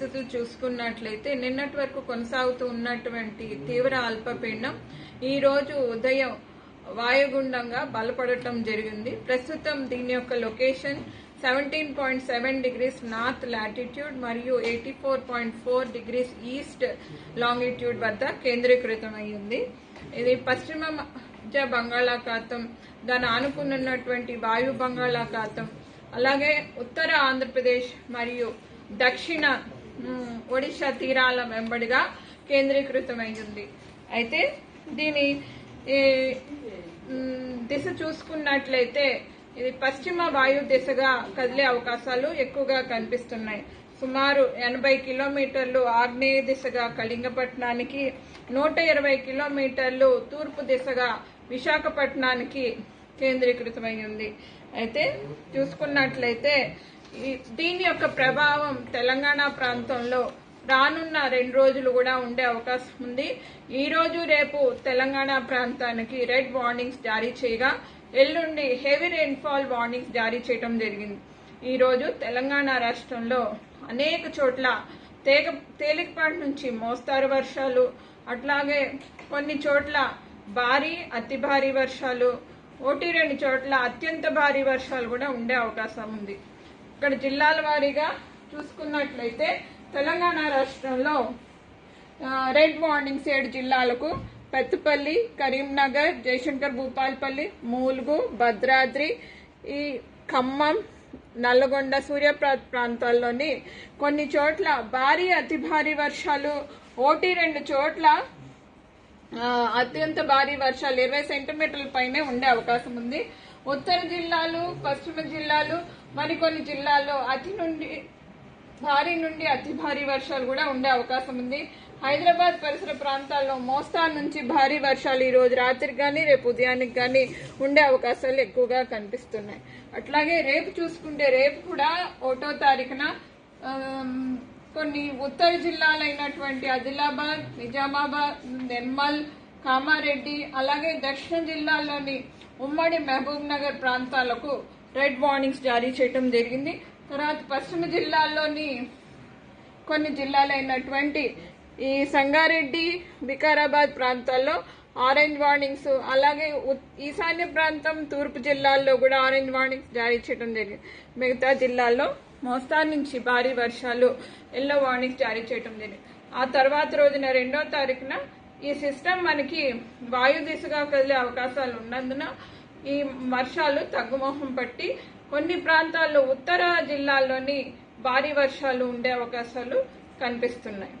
పరిస్థితులు చూసుకున్నట్లయితే నిన్నటి వరకు కొనసాగుతూ ఉన్నటువంటి తీవ్ర అల్పపీడనం ఈ రోజు ఉదయం వాయుగుండంగా బలపడటం జరిగింది. ప్రస్తుతం దీని యొక్క లొకేషన్ 17.7 డిగ్రీస్ నార్త్ లాటిట్యూడ్ మరియు 84.4 డిగ్రీస్ ఈస్ట్ లాంగిట్యూడ్ వద్ద కేంద్రీకృతమైంది. ఇది పశ్చిమ మధ్య బంగాళాఖాతం, దాని ఆనుకున్నటువంటి వాయు బంగాళాఖాతం, అలాగే ఉత్తర ఆంధ్రప్రదేశ్ మరియు దక్షిణ ఒడిశా తీరాల వెంబడిగా కేంద్రీకృతమైంది. అయితే దీని దిశ చూసుకున్నట్లయితే ఇది పశ్చిమ వాయు దిశగా కదిలే అవకాశాలు ఎక్కువగా కనిపిస్తున్నాయి. సుమారు 80 కిలోమీటర్లు ఆగ్నేయ దిశగా కళింగపట్నానికి, 120 కిలోమీటర్లు తూర్పు దిశగా విశాఖపట్నానికి కేంద్రీకృతమై ఉంది. అయితే చూసుకున్నట్లయితే దీని యొక్క ప్రభావం తెలంగాణ ప్రాంతంలో రానున్న 2 రోజులు కూడా ఉండే అవకాశం ఉంది. ఈ రోజు రేపు తెలంగాణ ప్రాంతానికి రెడ్ వార్నింగ్స్ జారీ చేయగా ఎల్లుండి హెవీ రెయిన్ఫాల్ వార్నింగ్స్ జారీ చేయడం జరిగింది. ఈ రోజు తెలంగాణ రాష్ట్రంలో అనేక చోట్ల తేలికపాటి నుంచి మోస్తారు వర్షాలు, అట్లాగే కొన్ని చోట్ల భారీ అతి భారీ వర్షాలు, 1-2 చోట్ల అత్యంత భారీ వర్షాలు కూడా ఉండే అవకాశం ఉంది. ఇక్కడ జిల్లాల వారీగా చూసుకున్నట్లయితే తెలంగాణ రాష్ట్రంలో రెడ్ వార్నింగ్స్ 7 జిల్లాలకు పెద్దపల్లి, కరీంనగర్, జయశంకర్ భూపాల్పల్లి, మూలుగు, భద్రాద్రి, ఈ ఖమ్మం, నల్లగొండ, సూర్యాపేట ప్రాంతాల్లోని కొన్ని చోట్ల భారీ అతి భారీ వర్షాలు, 1-2 చోట్ల అత్యంత భారీ వర్షాలు 20 సెంటీమీటర్ల పైనే ఉండే అవకాశం ఉంది. ఉత్తర జిల్లాలు, పశ్చిమ జిల్లాలు, మరికొన్ని జిల్లాల్లో భారీ నుండి అతి భారీ వర్షాలు కూడా ఉండే అవకాశం ఉంది. హైదరాబాద్ పరిసర ప్రాంతాల్లో మోస్తారు నుంచి భారీ వర్షాలు ఈ రోజు రాత్రికి కానీ రేపు ఉదయానికి కానీ ఉండే అవకాశాలు ఎక్కువగా కనిపిస్తున్నాయి. అట్లాగే రేపు చూసుకుంటే రేపు కూడా 1వ తారీఖున కొన్ని ఉత్తర జిల్లాలైనటువంటి ఆదిలాబాద్, నిజామాబాద్, నిర్మల్, కామారెడ్డి, అలాగే దక్షిణ జిల్లాలోని ఉమ్మడి మహబూబ్ నగర్ ప్రాంతాలకు రెడ్ వార్నింగ్స్ జారీ చేయడం జరిగింది. తర్వాత పశ్చిమ జిల్లాల్లోని కొన్ని జిల్లాలైనటువంటి ఈ సంగారెడ్డి, వికారాబాద్ ప్రాంతాల్లో ఆరెంజ్ వార్నింగ్స్, అలాగే ఈశాన్య ప్రాంతం తూర్పు జిల్లాల్లో కూడా ఆరెంజ్ వార్నింగ్స్ జారీ చేయడం జరిగింది. మిగతా జిల్లాల్లో మోస్తారు నుంచి భారీ వర్షాలు ఎల్లో వార్నింగ్స్ జారీ చేయడం జరిగింది. ఆ తర్వాత రోజున 2వ తారీఖున ఈ సిస్టమ్ మనకి వాయు దిశగా కదిలే అవకాశాలు ఉన్నందున ఈ వర్షాలు తగ్గుముఖం పట్టి కొన్ని ప్రాంతాల్లో ఉత్తర జిల్లాల్లోని భారీ వర్షాలు ఉండే అవకాశాలు కనిపిస్తున్నాయి.